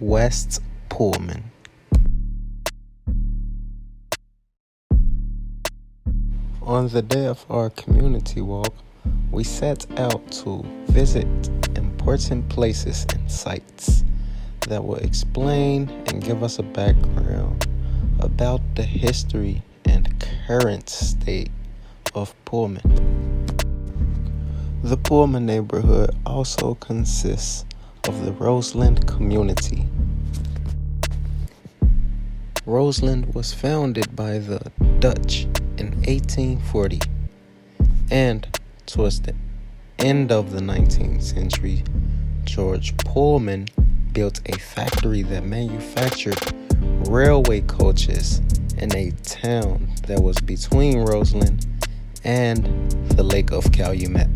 West Pullman. On the day of our community walk, we set out to visit important places and sites that will explain and give us a background about the history and current state of Pullman. The Pullman neighborhood also consists of the Roseland community. Roseland was founded by the Dutch in 1840, and towards the end of the 19th century, George Pullman built a factory that manufactured railway coaches in a town that was between Roseland and the Lake of Calumet,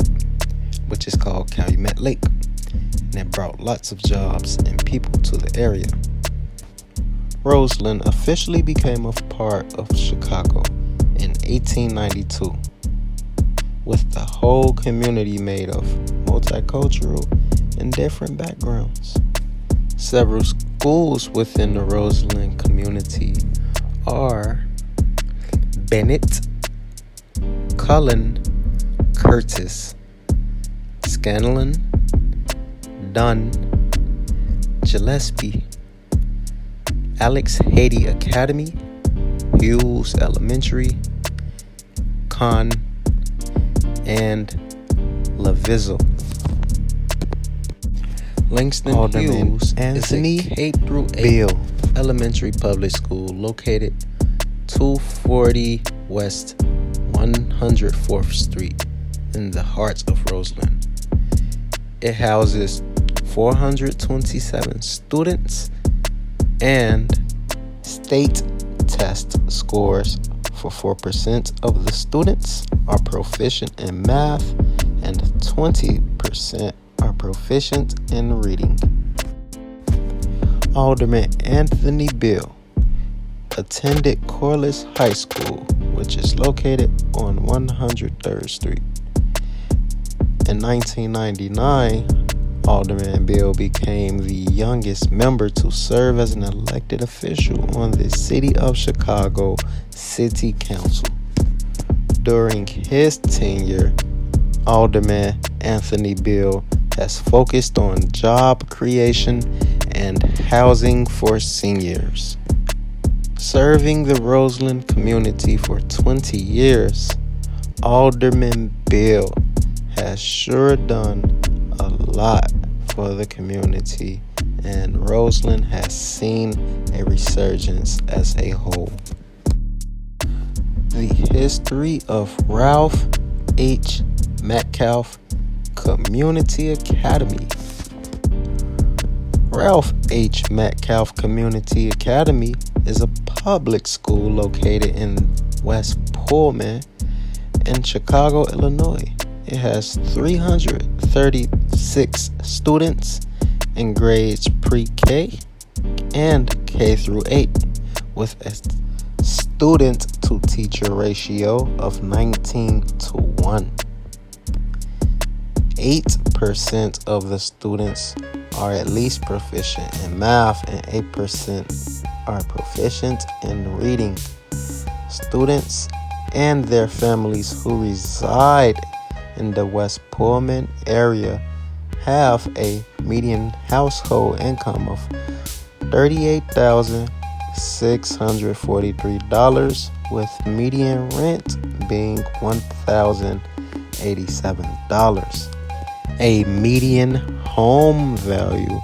which is called Calumet Lake, and it brought lots of jobs and people to the area. Roseland officially became a part of Chicago in 1892, with the whole community made of multicultural and different backgrounds. Several schools within the Roseland community are Bennett, Cullen, Curtis, Scanlon, Dunn, Gillespie, Alex Haiti Academy, Hughes Elementary, Conn, and LaVizzle. Langston Alderman Hughes Anthony is a K-8 Bill elementary public school located 240 West 104th Street in the heart of Roseland. It houses 427 students, and state test scores for 4% of the students are proficient in math and 20% are proficient in reading. Alderman Anthony Bill attended Corliss High School, which is located on 103rd Street. In 1999, Alderman Bill became the youngest member to serve as an elected official on the City of Chicago City Council. During his tenure, Alderman Anthony Bill has focused on job creation and housing for seniors. Serving the Roseland community for 20 years, Alderman Bill has sure done a lot for the community, and Roseland has seen a resurgence as a whole. The history of Ralph H. Metcalf Community Academy. Ralph H. Metcalf Community Academy is a public school located in West Pullman in Chicago, Illinois. It has 336 students in grades pre-K and K through 8, with a student to teacher ratio of 19:1. 8% of the students are at least proficient in math and 8% are proficient in reading. Students and their families who reside in the West Pullman area have a median household income of $38,643, with median rent being $1,087. A median home value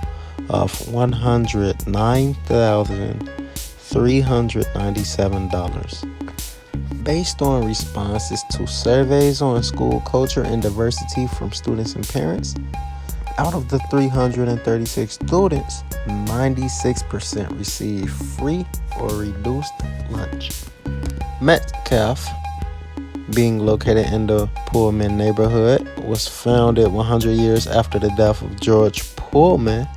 of $109,397. Based on responses to surveys on school culture and diversity from students and parents, out of the 336 students, 96% receive free or reduced lunch. Metcalf, being located in the Pullman neighborhood, was founded 100 years after the death of George Pullman.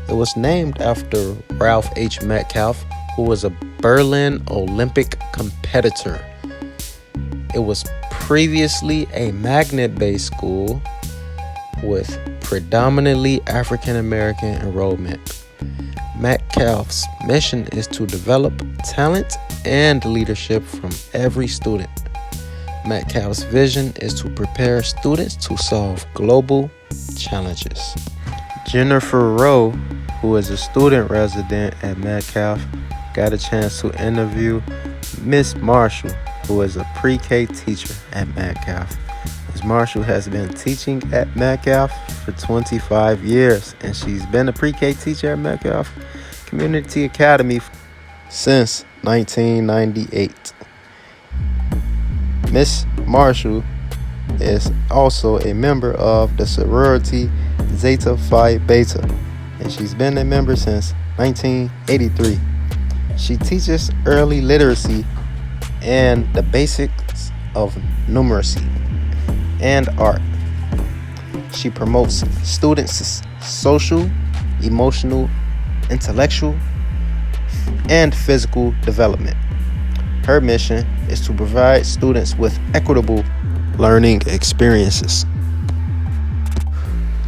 It was named after Ralph H. Metcalf, who was a Berlin Olympic competitor. It was previously a magnet-based school with predominantly African American enrollment. Metcalf's mission is to develop talent and leadership from every student. Metcalf's vision is to prepare students to solve global challenges. Jennifer Rowe, who is a student resident at Metcalf, got a chance to interview Miss Marshall, who is a pre-K teacher at Metcalf. Ms. Marshall has been teaching at Metcalf for 25 years, and she's been a pre-K teacher at Metcalf Community Academy since 1998. Miss Marshall is also a member of the sorority Zeta Phi Beta, and she's been a member since 1983. She teaches early literacy and the basics of numeracy and art. She promotes students' social, emotional, intellectual, and physical development. Her mission is to provide students with equitable learning experiences.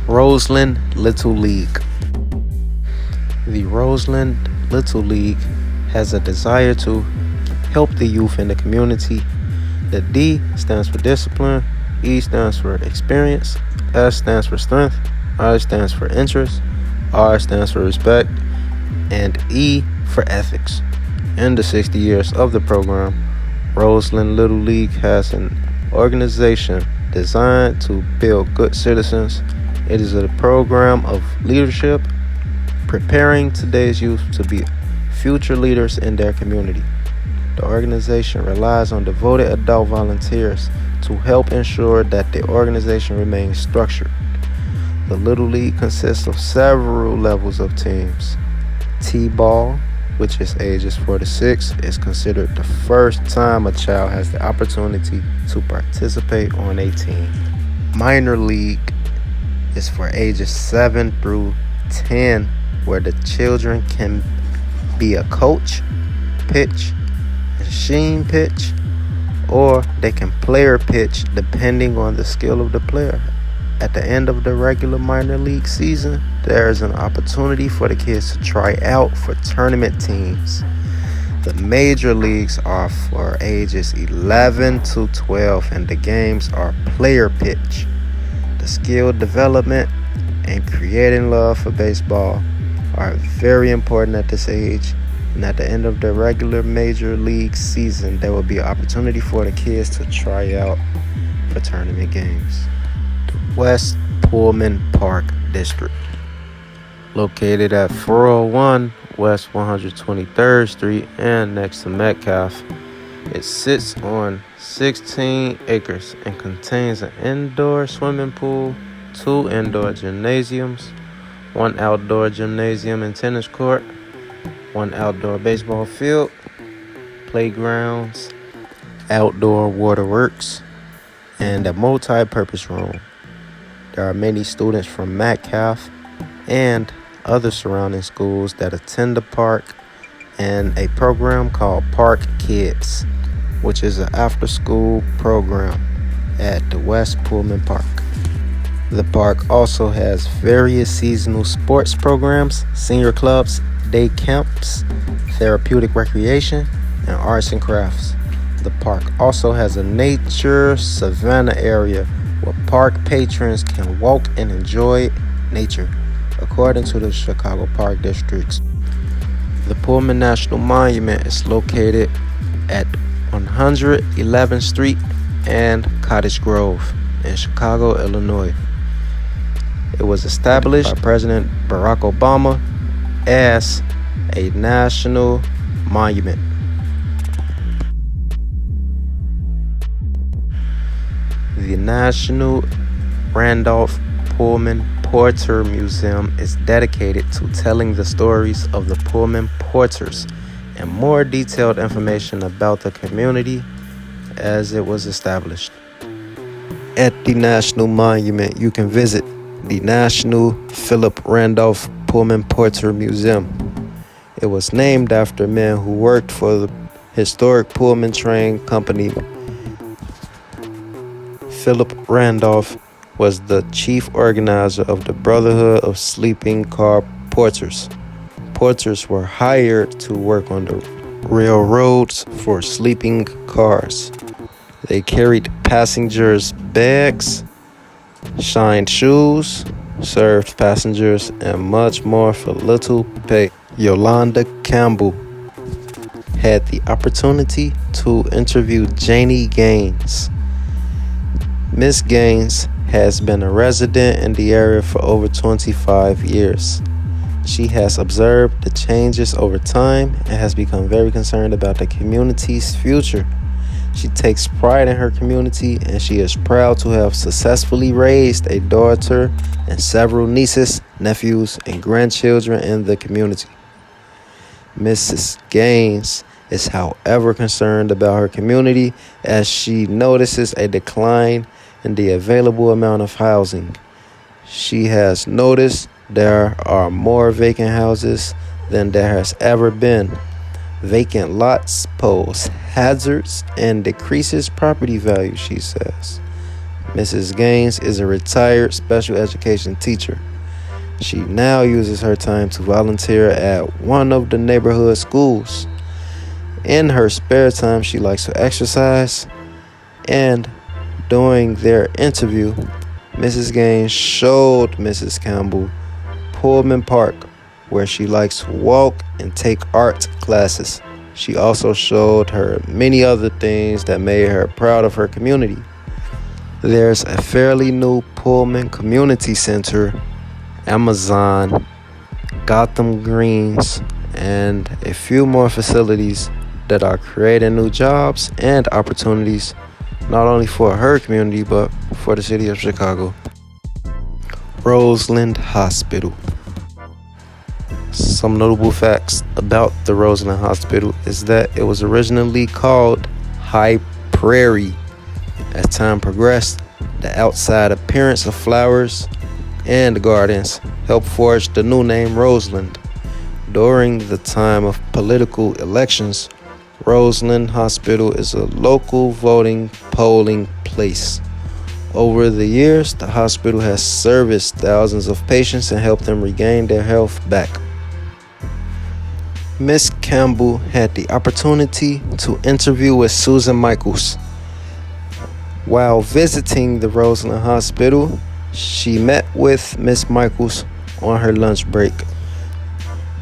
Roseland Little League. The Roseland Little League has a desire to help the youth in the community. The D stands for discipline, E stands for experience, S stands for strength, I stands for interest, R stands for respect, and E for ethics. In the 60 years of the program, Roseland Little League has an organization designed to build good citizens. It is a program of leadership, preparing today's youth to be future leaders in their community. The organization relies on devoted adult volunteers to help ensure that the organization remains structured. The Little League consists of several levels of teams. T-ball, which is ages 4 to 6, is considered the first time a child has the opportunity to participate on a team. Minor league is for ages 7 through 10, where the children can be a coach, pitch, machine pitch, or they can player pitch depending on the skill of the player. At the end of the regular minor league season, there is an opportunity for the kids to try out for tournament teams. The major leagues are for ages 11 to 12, and the games are player pitch. The skill development and creating love for baseball are very important at this age. And at the end of the regular major league season, there will be an opportunity for the kids to try out for tournament games. The West Pullman Park District, located at 401 West 123rd Street and next to Metcalf. It sits on 16 acres and contains an indoor swimming pool, 2 indoor gymnasiums, 1 outdoor gymnasium and tennis court, 1 outdoor baseball field, playgrounds, outdoor waterworks, and a multi-purpose room. There are many students from Metcalf and other surrounding schools that attend the park, and a program called Park Kids, which is an after-school program at the West Pullman Park. The park also has various seasonal sports programs, senior clubs, day camps, therapeutic recreation, and arts and crafts. The park also has a nature savanna area where park patrons can walk and enjoy nature, according to the Chicago Park Districts. The Pullman National Monument is located at 111th Street and Cottage Grove in Chicago, Illinois. It was established by President Barack Obama as a national monument. The National Randolph Pullman Porter Museum is dedicated to telling the stories of the Pullman Porters and more detailed information about the community as it was established. At the National Monument, you can visit the National Philip Randolph Pullman Porter Museum. It was named after men who worked for the historic Pullman train company. Philip Randolph was the chief organizer of the Brotherhood of Sleeping Car Porters. Porters were hired to work on the railroads for sleeping cars. They carried passengers' bags, shined shoes, served passengers, and much more for little pay. Yolanda Campbell had the opportunity to interview Janie Gaines. Miss Gaines has been a resident in the area for over 25 years. She has observed the changes over time and has become very concerned about the community's future. She takes pride in her community and she is proud to have successfully raised a daughter and several nieces, nephews, and grandchildren in the community. Mrs. Gaines is, however, concerned about her community as she notices a decline in the available amount of housing. She has noticed there are more vacant houses than there has ever been. Vacant lots pose hazards and decreases property value, she says. Mrs. Gaines is a retired special education teacher. She now uses her time to volunteer at one of the neighborhood schools. In her spare time, she likes to exercise, and during their interview, Mrs. Gaines showed Mrs. Campbell Pullman Park, where she likes to walk and take art classes. She also showed her many other things that made her proud of her community. There's a fairly new Pullman Community Center, Amazon, Gotham Greens, and a few more facilities that are creating new jobs and opportunities, not only for her community, but for the city of Chicago. Roseland Hospital. Some notable facts about the Roseland Hospital is that it was originally called High Prairie. As time progressed, the outside appearance of flowers and gardens helped forge the new name Roseland. During the time of political elections, Roseland Hospital is a local voting polling place. Over the years, the hospital has serviced thousands of patients and helped them regain their health back. Miss Campbell had the opportunity to interview with Susan Michaels. While visiting the Roseland Hospital, she met with Miss Michaels on her lunch break.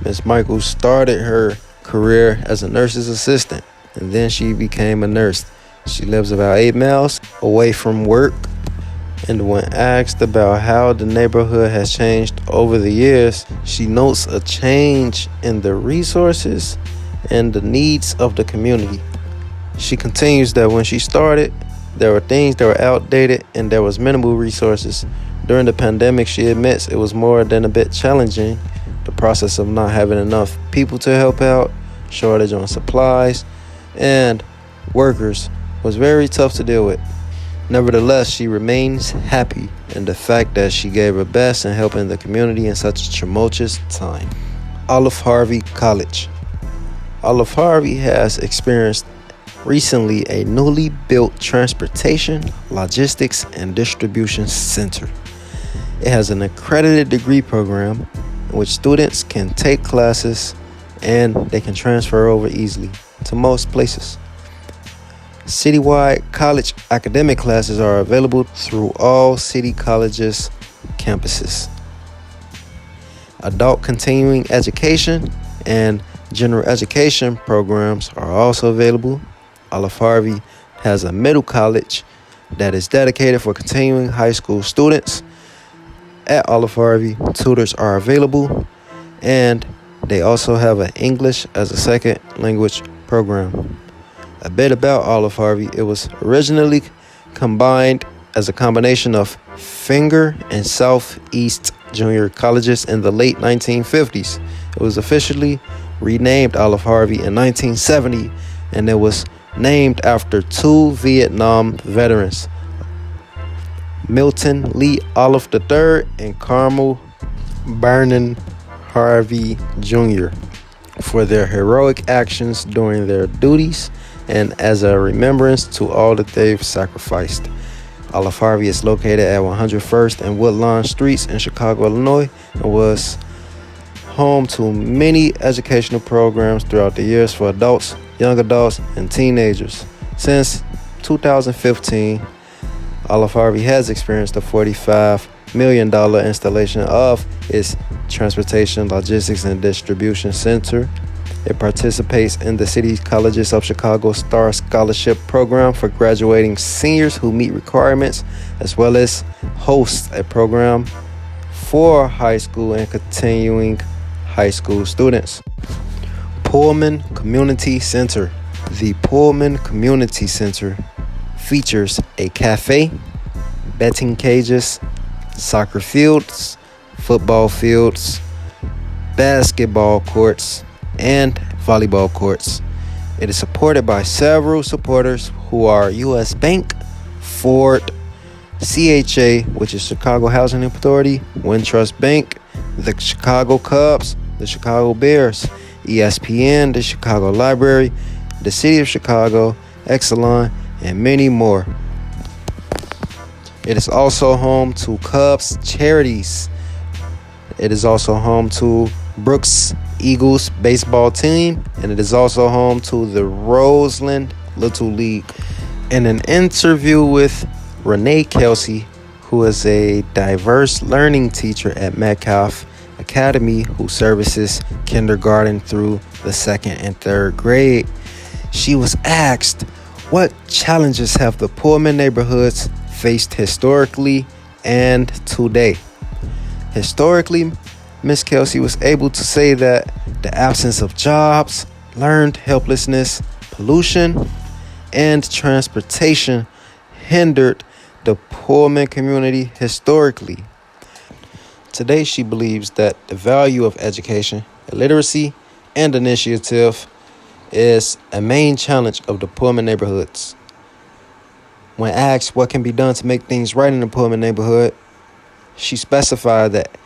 Miss Michaels started her career as a nurse's assistant, and then she became a nurse. She lives about 8 miles away from work, and when asked about how the neighborhood has changed over the years, she notes a change in the resources and the needs of the community. She continues that when she started, there were things that were outdated and there was minimal resources. During the pandemic, she admits it was more than a bit challenging. The process of not having enough people to help out, shortage on supplies, and workers was very tough to deal with. Nevertheless, she remains happy in the fact that she gave her best in helping the community in such a tumultuous time. Olive Harvey College. Olive Harvey has experienced recently a newly built transportation, logistics, and distribution center. It has an accredited degree program in which students can take classes and they can transfer over easily to most places. Citywide college academic classes are available through all city colleges' campuses. Adult continuing education and general education programs are also available. Olive Harvey has a middle college that is dedicated for continuing high school students. At Olive Harvey, tutors are available, and they also have an English as a second language program. A bit about Olive Harvey: it was originally combined as a combination of Finger and Southeast Junior Colleges in the late 1950s. It was officially renamed Olive Harvey in 1970, and it was named after 2 Vietnam veterans, Milton Lee Olive III and Carmel Vernon Harvey Jr., for their heroic actions during their duties and as a remembrance to all that they've sacrificed. Olive Harvey is located at 101st and Woodlawn Streets in Chicago, Illinois, and was home to many educational programs throughout the years for adults, young adults, and teenagers. Since 2015, Olive Harvey has experienced a $45 million installation of its Transportation, Logistics, and Distribution Center. It participates in the City Colleges of Chicago Star Scholarship Program for graduating seniors who meet requirements, as well as hosts a program for high school and continuing high school students. Pullman Community Center. The Pullman Community Center features a cafe, betting cages, soccer fields, football fields, basketball courts, and volleyball courts. It is supported by several supporters who are U.S. Bank, Ford, CHA, which is Chicago Housing Authority, Wintrust Bank, the Chicago Cubs, the Chicago Bears, ESPN, the Chicago Library, the City of Chicago, Exelon, and many more. It is also home to Cubs charities. It is also home to Brooks Eagles baseball team, and it is also home to the Roseland Little League. In an interview with Renee Kelsey, who is a diverse learning teacher at Metcalf Academy who services kindergarten through the second and third grade, she was asked, what challenges have the Pullman neighborhoods faced historically and today? Historically, Ms. Kelsey was able to say that the absence of jobs, learned helplessness, pollution, and transportation hindered the Pullman community historically. Today, she believes that the value of education, literacy, and initiative is a main challenge of the Pullman neighborhoods. When asked what can be done to make things right in the Pullman neighborhood, she specified that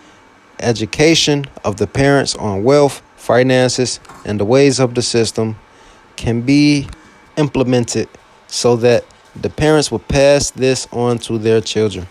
education of the parents on wealth, finances, and the ways of the system can be implemented so that the parents will pass this on to their children.